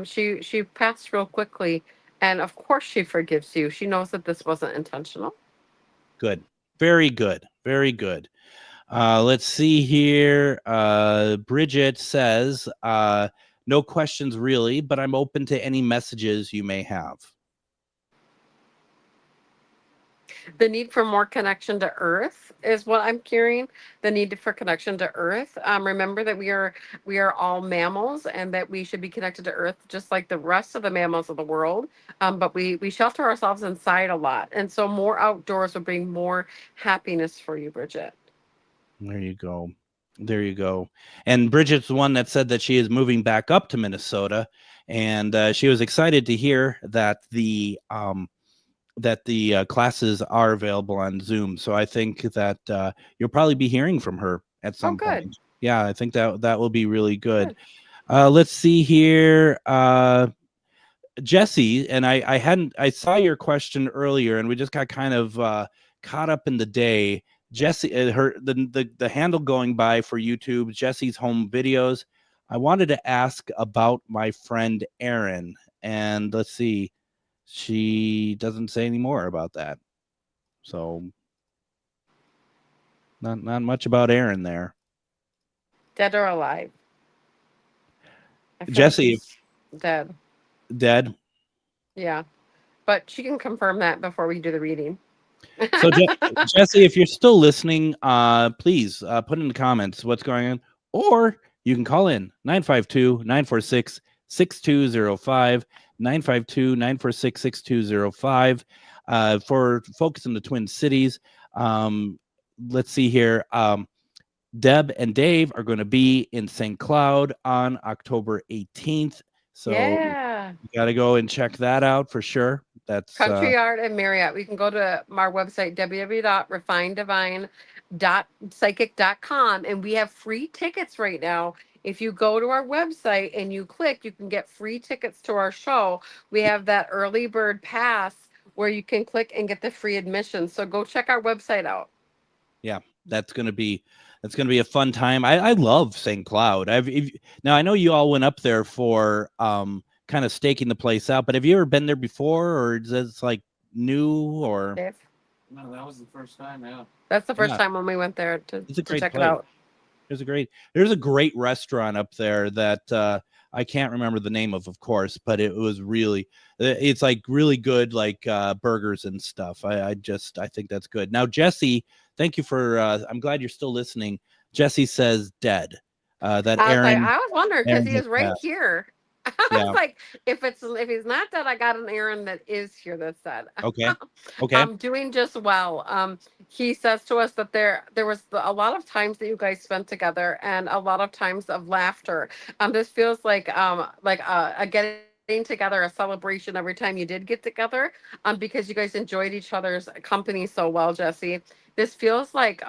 She passed real quickly, and of course she forgives you. She knows that this wasn't intentional. Good. Very good. Very good. Let's see here. Bridget says, no questions really, but I'm open to any messages you may have. The need for more connection to Earth is what I'm hearing. The need for connection to Earth. Remember that we are all mammals, and that we should be connected to Earth just like the rest of the mammals of the world. But we shelter ourselves inside a lot, and so more outdoors will bring more happiness for you, Bridget. There you go. There you go. And Bridget's the one that said that she is moving back up to Minnesota, and she was excited to hear that the classes are available on Zoom. So I think that you'll probably be hearing from her at some point. Yeah, I think that will be really good. Let's see here. Jesse, and I saw your question earlier, and we just got kind of caught up in the day. Jesse, the handle going by for YouTube, Jesse's Home Videos. I wanted to ask about my friend Erin, and let's see, she doesn't say any more about that. So not much about Erin there. Dead or alive? Jesse, dead. Dead. Yeah, but she can confirm that before we do the reading. So Jesse, if you're still listening, please put in the comments what's going on, or you can call in 952-946-6205, 952-946-6205 for folks in the Twin Cities. Let's see here. Deb and Dave are going to be in St. Cloud on October 18th. So yeah, you got to go and check that out for sure. That's Country Yard and Marriott. We can go to our website, www.refinedivine.psychic.com, and we have free tickets right now. If you go to our website and you click, you can get free tickets to our show. We have that early bird pass where you can click and get the free admission. So go check our website out. Yeah, that's going to be a fun time. I love St. Cloud. Now I know you all went up there for kind of staking the place out, but have you ever been there before, or is this like new? Or Dave? No, that was the first time. Yeah, that's the first time when we went there to check it out. There's a great restaurant up there that I can't remember the name of course, but it was it's like really good, like burgers and stuff. I think that's good. Now, Jesse, thank you for. I'm glad you're still listening. Jesse says dead. That Aaron. I was wondering because he is right here. I was like, if he's not dead, I got an Aaron that is here that's dead. Okay. I'm doing just well. He says to us that there was a lot of times that you guys spent together and a lot of times of laughter. This feels like a getting together, a celebration every time you did get together. Because you guys enjoyed each other's company so well, Jesse. This feels like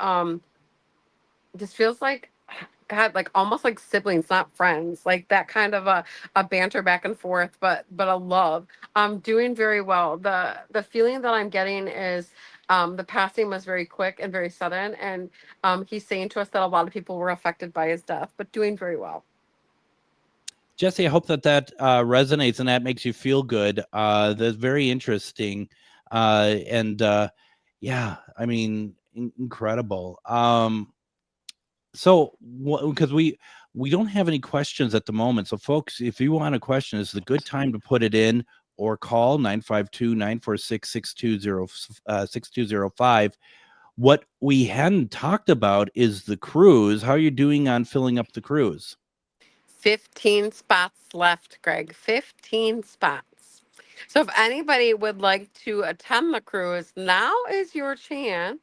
God, like almost like siblings, not friends, like that kind of a banter back and forth, but a love. I'm doing very well. The feeling that I'm getting is the passing was very quick and very sudden, and he's saying to us that a lot of people were affected by his death, but doing very well. Jesse, I hope that resonates and that makes you feel good. That's very interesting, and yeah, I mean, incredible. So, because we don't have any questions at the moment. So, folks, if you want a question, it's a good time to put it in or call 952-946-6205. What we hadn't talked about is the cruise. How are you doing on filling up the cruise? 15 spots left, Greg. 15 spots. So if anybody would like to attend the cruise, now is your chance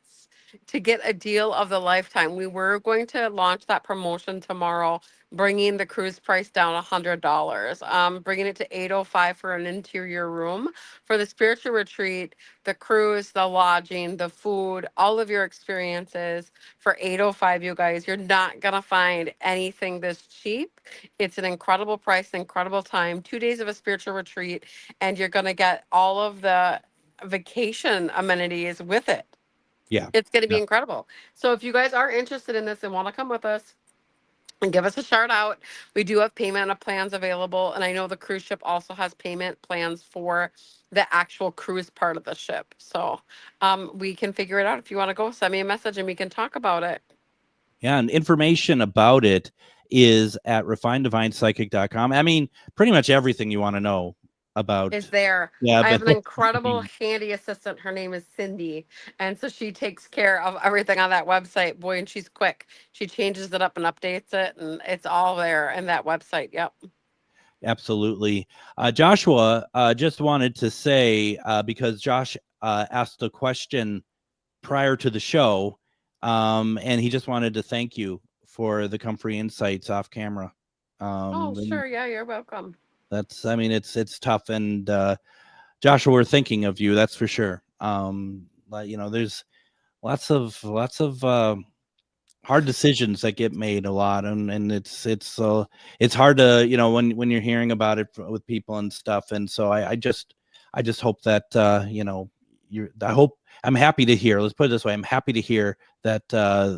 to get a deal of the lifetime. We were going to launch that promotion tomorrow, bringing the cruise price down $100, bringing it to $805 for an interior room. For the spiritual retreat, the cruise, the lodging, the food, all of your experiences for $805, you guys. You're not going to find anything this cheap. It's an incredible price, incredible time, 2 days of a spiritual retreat, and you're going to get all of the vacation amenities with it. Yeah. It's going to be incredible. So if you guys are interested in this and want to come with us and give us a shout out, we do have payment plans available. And I know the cruise ship also has payment plans for the actual cruise part of the ship. So we can figure it out. If you want to go, send me a message and we can talk about it. Yeah, and information about it is at refineddivinepsychic.com. I mean, pretty much everything you want to know about. Is there. Yeah, I have but an incredible handy assistant. Her name is Cindy. And so she takes care of everything on that website. Boy, and she's quick. She changes it up and updates it, and it's all there in that website. Yep. absolutely. Joshua just wanted to say, because Josh asked a question prior to the show, and he just wanted to thank you for the comfrey insights off camera. Oh, sure. Yeah, you're welcome. That's, I mean, it's tough, and Joshua, we're thinking of you, that's for sure. But you know, there's lots of hard decisions that get made a lot, and it's hard to, you know, when you're hearing about it with people and stuff. And so I just hope that you know, I'm happy to hear, let's put it this way, I'm happy to hear that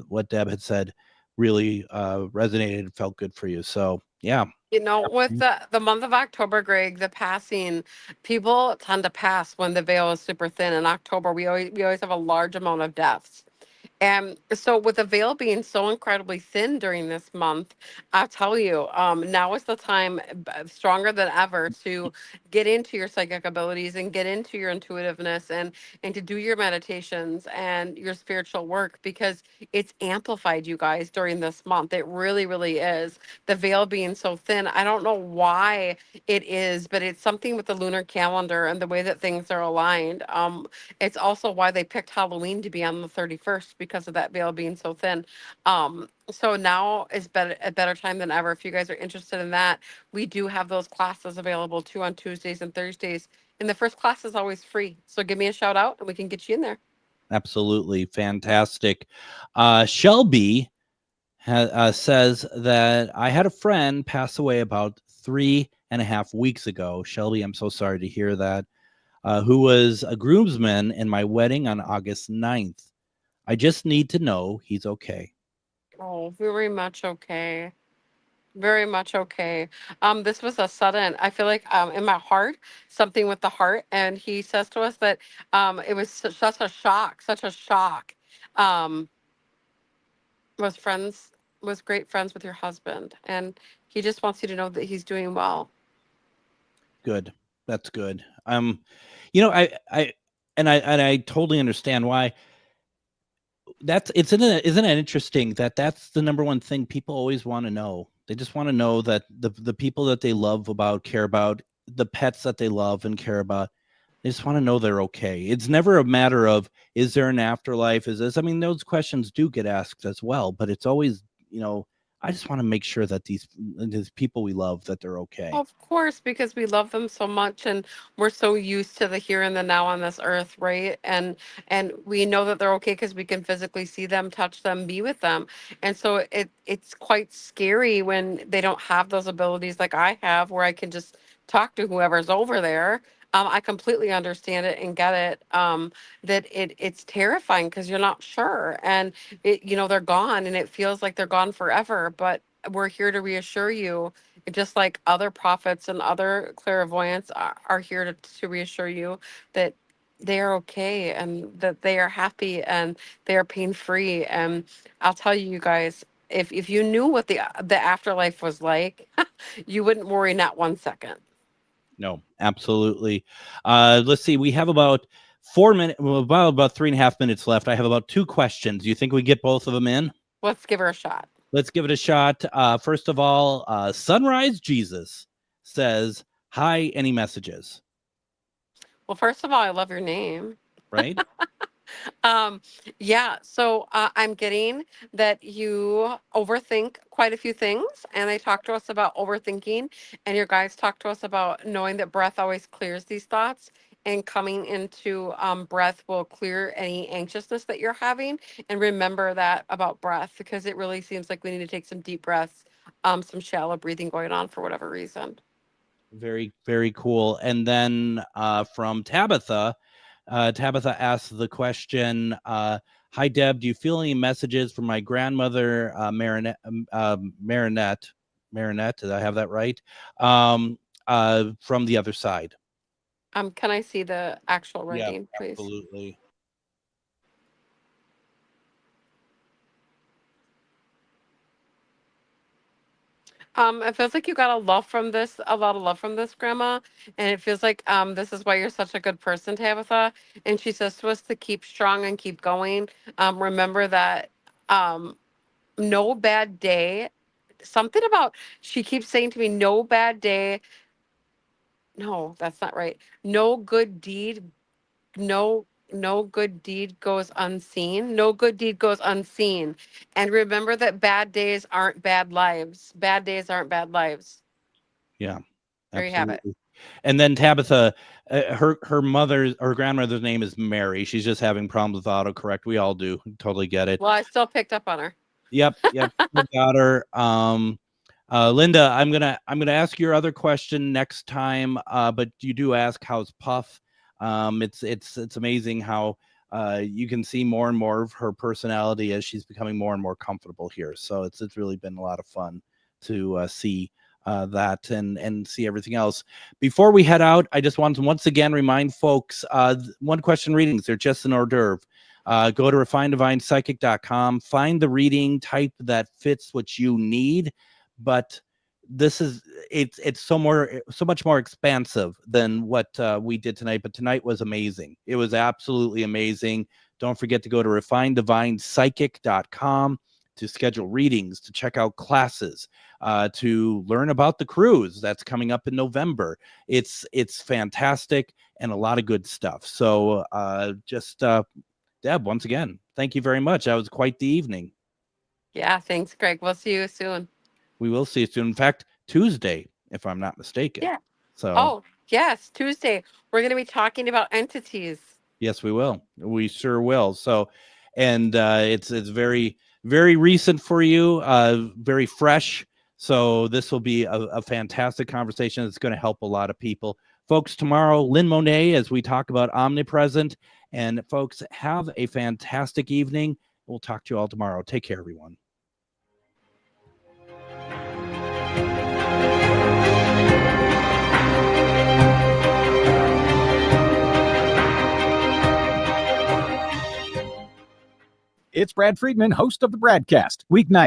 what Deb had said really resonated and felt good for you. So yeah. You know, with the month of October, Greg, the passing, people tend to pass when the veil is super thin. In October, we always have a large amount of deaths. And so with the veil being so incredibly thin during this month, I'll tell you, now is the time, stronger than ever, to get into your psychic abilities and get into your intuitiveness, and to do your meditations and your spiritual work, because it's amplified, you guys, during this month. It really, really is. The veil being so thin, I don't know why it is, but it's something with the lunar calendar and the way that things are aligned. It's also why they picked Halloween to be on the 31st, because of that veil being so thin. So now is a better time than ever. If you guys are interested in that, we do have those classes available too on Tuesdays and Thursdays. And the first class is always free. So give me a shout out and we can get you in there. Absolutely fantastic. Shelby says that I had a friend pass away about 3.5 weeks ago. Shelby, I'm so sorry to hear that. Who was a groomsman in my wedding on August 9th. I just need to know he's okay. Oh, very much okay. Very much okay. This was a sudden, I feel like in my heart, something with the heart. And he says to us that it was such a shock, such a shock. Um, was friends, was great friends with your husband. And he just wants you to know that he's doing well. Good. That's good. You know, I totally understand why. Isn't it interesting that that's the number one thing people always want to know? They just want to know that the people that they love care about, the pets that they love and care about, they just want to know they're okay. It's never a matter of, is there an afterlife? Is this, I mean, those questions do get asked as well, but it's always, you know, I just want to make sure that these people we love, that they're okay. Of course, because we love them so much, and we're so used to the here and the now on this earth, right? And we know that they're okay because we can physically see them, touch them, be with them. And so it's quite scary when they don't have those abilities like I have, where I can just talk to whoever's over there. I completely understand it and get it. That it's terrifying because you're not sure, and they're gone, and it feels like they're gone forever. But we're here to reassure you, just like other prophets and other clairvoyants are here to reassure you that they are okay and that they are happy and they are pain free. And I'll tell you, you guys, if you knew what the afterlife was like, you wouldn't worry not 1 second. No, absolutely. Let's see. We have about 4 minutes, well, about 3.5 minutes left. I have about 2 questions. Do you think we get both of them in? Let's give her a shot. Let's give it a shot. First of all, Sunrise Jesus says, hi, any messages? Well, first of all, I love your name. Right? Yeah, so I'm getting that you overthink quite a few things, and they talk to us about overthinking, and your guys talk to us about knowing that breath always clears these thoughts, and coming into breath will clear any anxiousness that you're having. And remember that about breath, because it really seems like we need to take some deep breaths, some shallow breathing going on for whatever reason. Very, very cool. And then from Tabitha, Tabitha asks the question, hi, Deb, do you feel any messages from my grandmother, Marinette, did I have that right? From the other side. Can I see the actual writing, please? Absolutely. It feels like you got a lot of love from this grandma, and it feels like this is why you're such a good person, Tabitha. And she says to us to keep strong and keep going. Remember that no bad day. Something about she keeps saying to me, no bad day. No, that's not right. No good deed, no good deed goes unseen. No good deed goes unseen. And remember that bad days aren't bad lives. Bad days aren't bad lives. Yeah, There you have it. absolutely. And then Tabitha, her grandmother's name is Mary. She's just having problems with autocorrect. We all do. Totally get it. Well, I still picked up on her. Yep. We got her. Linda, I'm gonna ask your other question next time. But you do ask how's Puff. It's amazing how you can see more and more of her personality as she's becoming more and more comfortable here. So it's really been a lot of fun to see that and see everything else. Before we head out, I just want to once again remind folks, one question readings, they're just an hors d'oeuvre. Go to refinedivinepsychic.com, find the reading type that fits what you need, but it's so much more expansive than what we did tonight. But tonight was amazing. It was absolutely amazing. Don't forget to go to refinedivinepsychic.com to schedule readings, to check out classes, to learn about the cruise that's coming up in November. It's fantastic and a lot of good stuff. So Deb, once again, thank you very much. That was quite the evening. Yeah, thanks, Greg. We'll see you soon. We will see you soon. In fact, Tuesday, if I'm not mistaken. Yeah. So. Oh, yes, Tuesday. We're going to be talking about entities. Yes, we will. We sure will. So, and it's very, very recent for you, very fresh. So this will be a fantastic conversation. It's going to help a lot of people. Folks, tomorrow, Lynn Monet, as we talk about omnipresent. And folks, have a fantastic evening. We'll talk to you all tomorrow. Take care, everyone. It's Brad Friedman, host of the Bradcast, weeknight